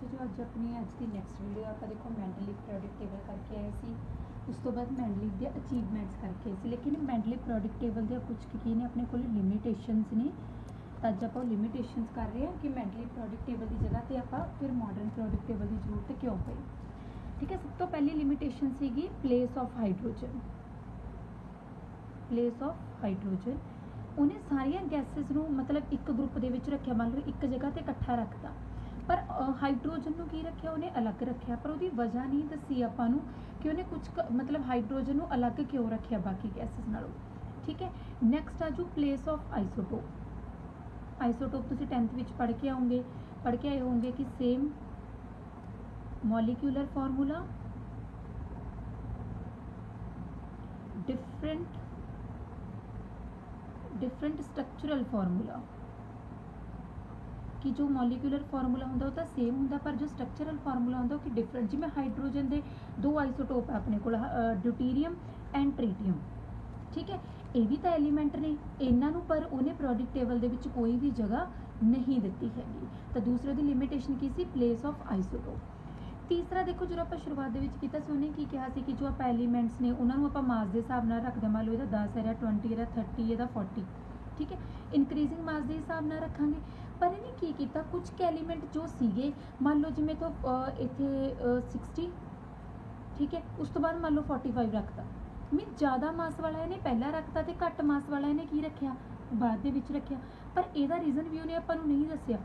बच्चों जो अज अपनी अज की नैक्सट वीडियो आप देखो मैंटली प्रोडक्टेबल करके आए सी। उस तो बाद मैंटली दे अचीवमेंट्स करके आए सी। लेकिन मैंटली प्रोडक्टेबल दे कुछ की ने अपने को लिमिटेशनस ने। अज आप लिमिटेशनस कर रहे हैं कि मैंटली प्रोडक्टेबल की जगह पर आप फिर मॉडर्न प्रोडक्टेबल की जरूरत क्यों पई। ठीक है, सब तो पहली लिमिटेशन सीगी place of hydrogen. Place of hydrogen उन्हें सारिया गैसिज नूं मतलब एक ग्रुप दे विच रखिया, मान लो एक जगह ते इकट्ठा रखता, पर हाइड्रोजन नूं की रखिया उन्हें अलग रखिया, पर उसकी वजह नहीं दसी आपां नूं कि उन्हें कुछ मतलब हाइड्रोजन नूं अलग क्यों रखिया बाकी गैसिज नालों। ठीक है, नैक्सट आ जो प्लेस ऑफ आइसोटोप। आइसोटोप तुसीं 10th विच पढ़ के आए होंगे कि same molecular formula different structural formula कि जो मॉलिक्यूलर फॉर्मूला होंदा वो सेम होंदा, पर जो स्ट्रक्चरल फॉर्मूला होंदा कि डिफरेंट। जिवें हाइड्रोजन के 2 आइसोटोप है अपने को, ड्यूटीरियम एंड ट्रीटियम। ठीक है, ये भी तो एलीमेंट ने इन्हां नूं, पर उन्हें प्रोडिक टेबल दे विच कोई भी जगह नहीं दिती हैगी। तो दूसरे दी लिमिटेशन की सी प्लेस ऑफ आइसोटोप। तीसरा देखो जो आप शुरुआत के किया उन्हें की कहा कि जो आप एलीमेंट्स ने उन्होंने आप मास के हिसाब से रखते, मान लो ये 10 है, 20 है, 30 है, 40। ठीक है, इनक्रीजिंग मास के हिसाब से रखा, पर इन्हें की किया कुछ के एलीमेंट जो सीगे मान लो जिमें तो इतने 60। ठीक है, उस तो बाद मान लो 45 रखता, मीन ज़्यादा मास वाला इन्हें पहला रखता तो घट मास वाला इन्हें की रखा बाद दे विच रखिया। पर यदा रीजन भी उन्हें आपां नूं नहीं दसिया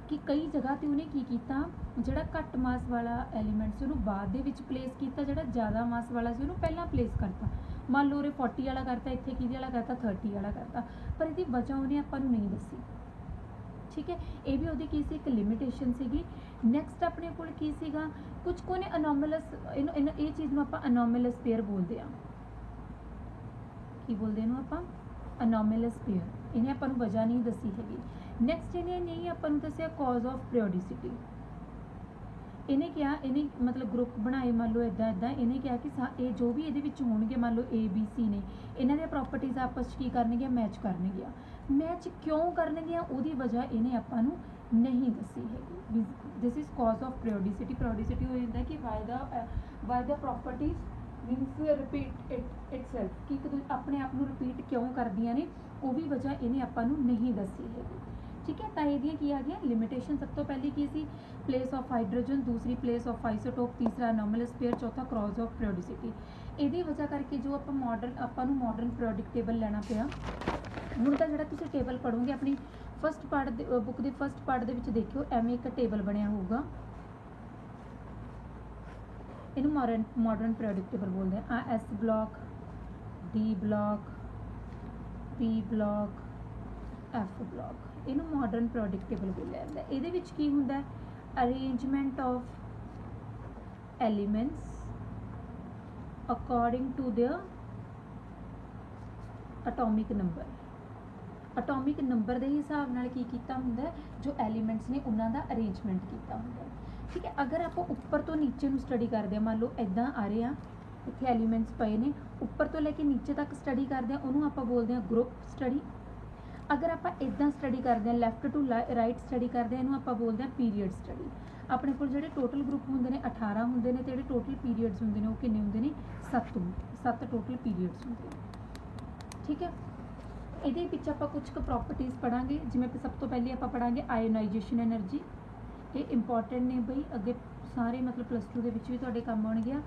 कि कई जगह पर उन्हें की किया जिहड़ा घट मास वाला एलीमेंट से उन्होंने बाद दे विच प्लेस किया, जिहड़ा ज़्यादा मास वाला से उन्होंने पहला प्लेस करता। मान लो उन्हें 40 वाला करता, इत्थे किहदे वाला करता 30 वाला करता, पर इसकी वजह उन्हें आपां नूं नहीं दसी। ठीक है, ये भी उहदी की सी एक लिमिटेशन सीगी। नैक्सट अपने कोल की सीगा कुछ को ने अनोमलस, ये चीज़ नूं आपां अनोमलस पेयर बोलते हैं। की बोलते हैं आपां अनोमलस पेयर। इन्हें आपां नूं वजह नहीं दसी हैगी। नैक्सट इन्हें नहीं आपां नूं दसिया कॉज ऑफ पीरियोडिसिटी। इन्हें क्या, इन्हें मतलब ग्रुप बनाए मान लो इदा इदा, इन्हें क्या कि ये जो भी ये होंगे मान लो ABC ने, इन्हों दी प्रॉपर्टीज आपस की करनगियां, मैच करनगियां। मैच क्यों करनगियां उसकी वजह इन्हें आपां नूं नहीं दसी हैगी। This is cause of periodicity. Periodicity हो जाता है कि why the properties मीनस repeat itself, कि अपने आप नूं रिपीट क्यों करदियां ने, वो भी वजह इन्हें आपां नूं नहीं दसी हैगी। ठीक है, तो ये की आ गया लिमिटेशन। सब तो पहली की सी प्लेस ऑफ हाइड्रोजन, दूसरी प्लेस ऑफ आइसोटोप, तीसरा अनोमलस पेयर, चौथा क्रॉस ऑफ पीरियोडिसिटी। ये वजह करके जो आप मॉडर्न प्रोडिक टेबल लेना पिया। हुण तां जिहड़ा तुसीं टेबल पढ़ोगे अपनी फस्ट पार्ट बुक के फस्ट पार्ट के देखियो, एवें एक टेबल बनया होगा, इनू मॉडर्न प्रोडिक टेबल बोलते हैं। S block, D block, P block, F block, इनू मॉडर्न प्रोडिक टेबल बोलिया जाता है। इहदे विच की हुंदा है arrangement of elements according to their atomic number. Atomic number के हिसाब नाल की कीता हुंदा है जो एलीमेंट्स ने उन्हां दा अरेंजमेंट कीता हुंदा है। ठीक है, अगर आप उपर तो नीचे नूं स्टडी करते हैं, मान लो इदां आ रहे हैं, इत्थे एलीमेंट्स पए ने, उपर तो लैके नीचे तक स्टडी करते हैं, उन्होंने आप बोलते हैं ग्रुप स्टडी। अगर आप इदा स्टडी करते हैं लैफ्ट टू राइट स्टडी करते हैं, इनू आप बोलते हैं पीरीयड स्टडी। अपने को जो टोटल ग्रुप होंगे ने 18 होंगे ने, तो टोटल पीरीयड्स होंगे ने वो किन्ने होंगे ने 7 टोटल पीरीयड्स होंगे। ठीक है, ये आप कुछ प्रॉपर्टीज़ पढ़ांगे, जिमें सब तो पहले आप पढ़ांगे आयोनाइजेशन एनर्जी। ये इंपॉर्टेंट ने बई, अगे सारे मतलब प्लस 2 के भी काम आने गया।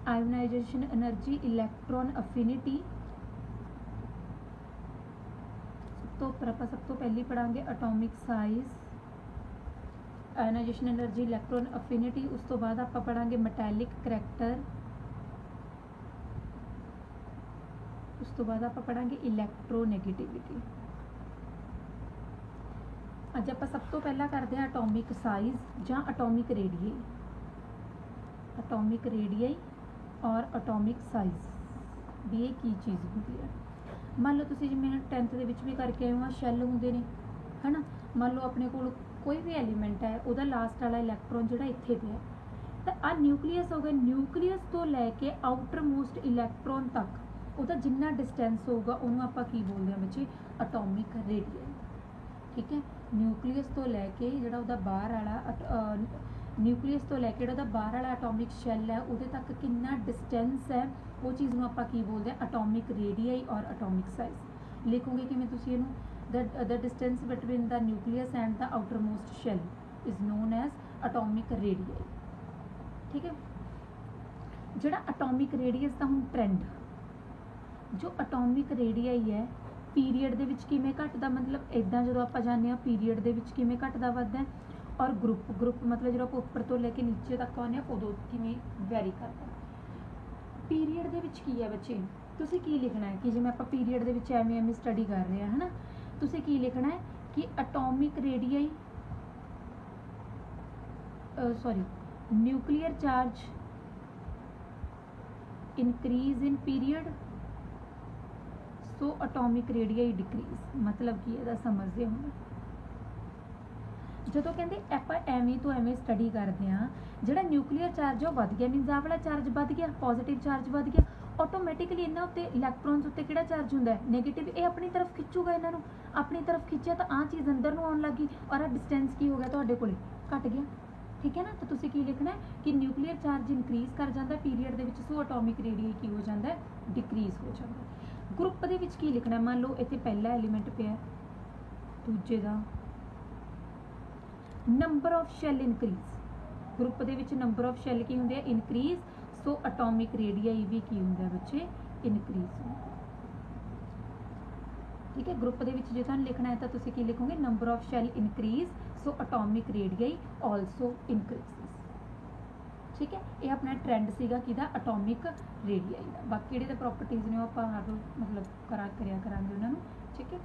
आयोनाइजेशन एनर्जी, इलैक्ट्रॉन अफिनिटी, तो सब तो पहले पढ़ांगे atomic size, ionisation energy, electron affinity. उस तो बाद आप पढ़ांगे मैटेलिक करैक्टर, उस तो बाद आप पढ़ांगे इलैक्ट्रोनैगेटिविटी। अज आप सब तो पहला करते हैं एटॉमिक साइज या एटॉमिक रेडियई। एटॉमिक रेडियई और एटॉमिक साइज भी एक ही चीज़ होती है। मान लो तुसीं जिवें 10th के भी करके आए हो, शैल होंगे ने, है ना। मान लो अपने को कोई भी एलीमेंट है, वह लास्ट वाला इलैक्ट्रॉन जो इत्थे पे है, तो आ न्यूक्लीयस हो गया। न्यूक्लीयस तो लैके आउटर मोस्ट इलैक्ट्रॉन तक वह जिन्ना डिस्टेंस होगा उन्होंने आप की बोलते हैं बच्चे एटॉमिक रेडियई। ठीक है, न्यूक्लीयस तो लैके जिहड़ा उहदा बाहर वाला ਨਿਊਕਲੀਅਸ ਤੋਂ ਲੈ ਕੇ ਜਿਹੜਾ ਉਹਦਾ ਬਾਹਰ ਵਾਲਾ ਐਟੋਮਿਕ ਸ਼ੈਲ ਹੈ ਉਹਦੇ ਤੱਕ ਕਿੰਨਾ ਡਿਸਟੈਂਸ ਹੈ, ਉਹ ਚੀਜ਼ ਨੂੰ ਆਪਾਂ ਕੀ ਬੋਲਦੇ ਹਾਂ, ਐਟੋਮਿਕ ਰੇਡੀਆਈ ਔਰ ਐਟੋਮਿਕ ਸਾਈਜ਼। ਲਿਖੋਗੇ ਕਿਵੇਂ ਤੁਸੀਂ ਇਹਨੂੰ, the distance between the nucleus and the outermost shell is known as atomic radii। ਠੀਕ ਹੈ, ਜਿਹੜਾ ਐਟੋਮਿਕ ਰੇਡੀਅਸ ਦਾ ਹੁਣ ਟ੍ਰੈਂਡ, ਜੋ ਐਟੋਮਿਕ ਰੇਡੀਆਈ ਹੈ ਪੀਰੀਅਡ ਦੇ ਵਿੱਚ ਕਿਵੇਂ ਘਟਦਾ, ਮਤਲਬ ਇਦਾਂ ਜਦੋਂ ਆਪਾਂ ਜਾਂਦੇ ਹਾਂ ਪੀਰੀਅਡ ਦੇ ਵਿੱਚ ਕਿਵੇਂ ਘਟਦਾ ਵੱਧਦਾ, ਔਰ ਗਰੁੱਪ ਮਤਲਬ ਜਦੋਂ ਆਪਾਂ ਉੱਪਰ ਤੋਂ ਲੈ ਕੇ ਨੀਚੇ ਤੱਕ ਆਉਂਦੇ ਹਾਂ ਉਦੋਂ ਕਿਵੇਂ ਵੈਰੀ ਕਰਦਾ। ਪੀਰੀਅਡ ਦੇ ਵਿੱਚ ਕੀ ਹੈ ਬੱਚੇ, ਤੁਸੀਂ ਕੀ ਲਿਖਣਾ ਹੈ ਕਿ ਜਿਵੇਂ ਆਪਾਂ ਪੀਰੀਅਡ ਦੇ ਵਿੱਚ ਐਵੇਂ ਸਟੱਡੀ ਕਰ ਰਹੇ ਹਾਂ, ਹੈ ਨਾ, ਤੁਸੀਂ ਕੀ ਲਿਖਣਾ ਹੈ ਕਿ atomic radii nuclear charge increase in period, so atomic radii decrease। मतलब ਕੀ ਇਹਦਾ ਸਮਝਦੇ ਹੋ, ਜਦੋਂ ਕਹਿੰਦੇ ਆਪਾਂ ਐਵੇਂ ਤੋਂ ਐਵੇਂ ਸਟੱਡੀ ਕਰਦੇ ਹਾਂ, ਜਿਹੜਾ ਨਿਊਕਲੀਅਰ ਚਾਰਜ ਉਹ ਵੱਧ ਗਿਆ, ਮੀਨਸ ਆਹ ਵਾਲਾ ਚਾਰਜ ਵੱਧ ਗਿਆ, ਪੋਜ਼ਿਟਿਵ ਚਾਰਜ ਵੱਧ ਗਿਆ, ਆਟੋਮੈਟਿਕਲੀ ਇਹਨਾਂ ਉੱਤੇ ਇਲੈਕਟ੍ਰੋਨਸ ਉੱਤੇ ਕਿਹੜਾ ਚਾਰਜ ਹੁੰਦਾ ਹੈ, ਨੈਗੇਟਿਵ। ਇਹ ਆਪਣੀ ਤਰਫ ਖਿੱਚੂਗਾ, ਇਹਨਾਂ ਨੂੰ ਆਪਣੀ ਤਰਫ ਖਿੱਚਿਆ ਤਾਂ ਆਹ ਚੀਜ਼ ਅੰਦਰ ਨੂੰ ਆਉਣ ਲੱਗੀ, ਔਰ ਆਹ ਡਿਸਟੈਂਸ ਕੀ ਹੋ ਗਿਆ ਤੁਹਾਡੇ ਕੋਲੇ, ਘਟ ਗਿਆ। ਠੀਕ ਹੈ ਨਾ, ਤਾਂ ਤੁਸੀਂ ਕੀ ਲਿਖਣਾ ਹੈ ਕਿ ਨਿਊਕਲੀਅਰ ਚਾਰਜ ਇਨਕਰੀਜ਼ ਕਰ ਜਾਂਦਾ ਪੀਰੀਅਡ ਦੇ ਵਿੱਚ, ਸੋ ਐਟੋਮਿਕ ਰੇਡੀਆਈ ਕੀ ਹੋ ਜਾਂਦਾ ਹੈ, ਡਿਕਰੀਜ਼ ਹੋ ਜਾਂਦਾ। ਗਰੁੱਪ ਦੇ ਵਿੱਚ ਕੀ ਲਿਖਣਾ, ਮੰਨ ਲਓ ਇੱਥੇ ਪਹਿਲਾ ਐਲੀਮੈਂਟ ਪਿਆ, ਦੂਜੇ ਦਾ number of shell increase, group ਦੇ ਵਿੱਚ ਨੰਬਰ ਆਫ ਸ਼ੈਲ ਕੀ ਹੁੰਦੇ ਆ, ਇਨਕਰੀਜ਼, ਸੋ ਐਟੋਮਿਕ ਰੇਡੀਆਈ ਵੀ ਕੀ ਹੁੰਦਾ ਬੱਚੇ, ਇਨਕਰੀਜ਼ ਹੁੰਦਾ। ਠੀਕ ਹੈ, ਗਰੁੱਪ ਦੇ ਵਿੱਚ ਜੇ ਤੁਹਾਨੂੰ ਲਿਖਣਾ ਹੈ ਤਾਂ ਤੁਸੀਂ ਕੀ ਲਿਖੋਗੇ, number of shell increase, so atomic radii also increases. ਠੀਕ ਹੈ, ਇਹ ਆਪਣਾ ਟ੍ਰੈਂਡ ਸੀਗਾ ਕਿਹਦਾ, ਐਟੋਮਿਕ ਰੇਡੀਆਈ ਦਾ। ਬਾਕੀ ਜਿਹੜੇ ਤਾਂ ਪ੍ਰੋਪਰਟੀਜ਼ ਨੇ ਉਹ ਆਪਾਂ ਹਰ ਰੋਜ਼ ਮਤਲਬ ਕਰਿਆ ਕਰਾਂਗੇ ਉਹਨਾਂ ਨੂੰ। ਠੀਕ ਹੈ।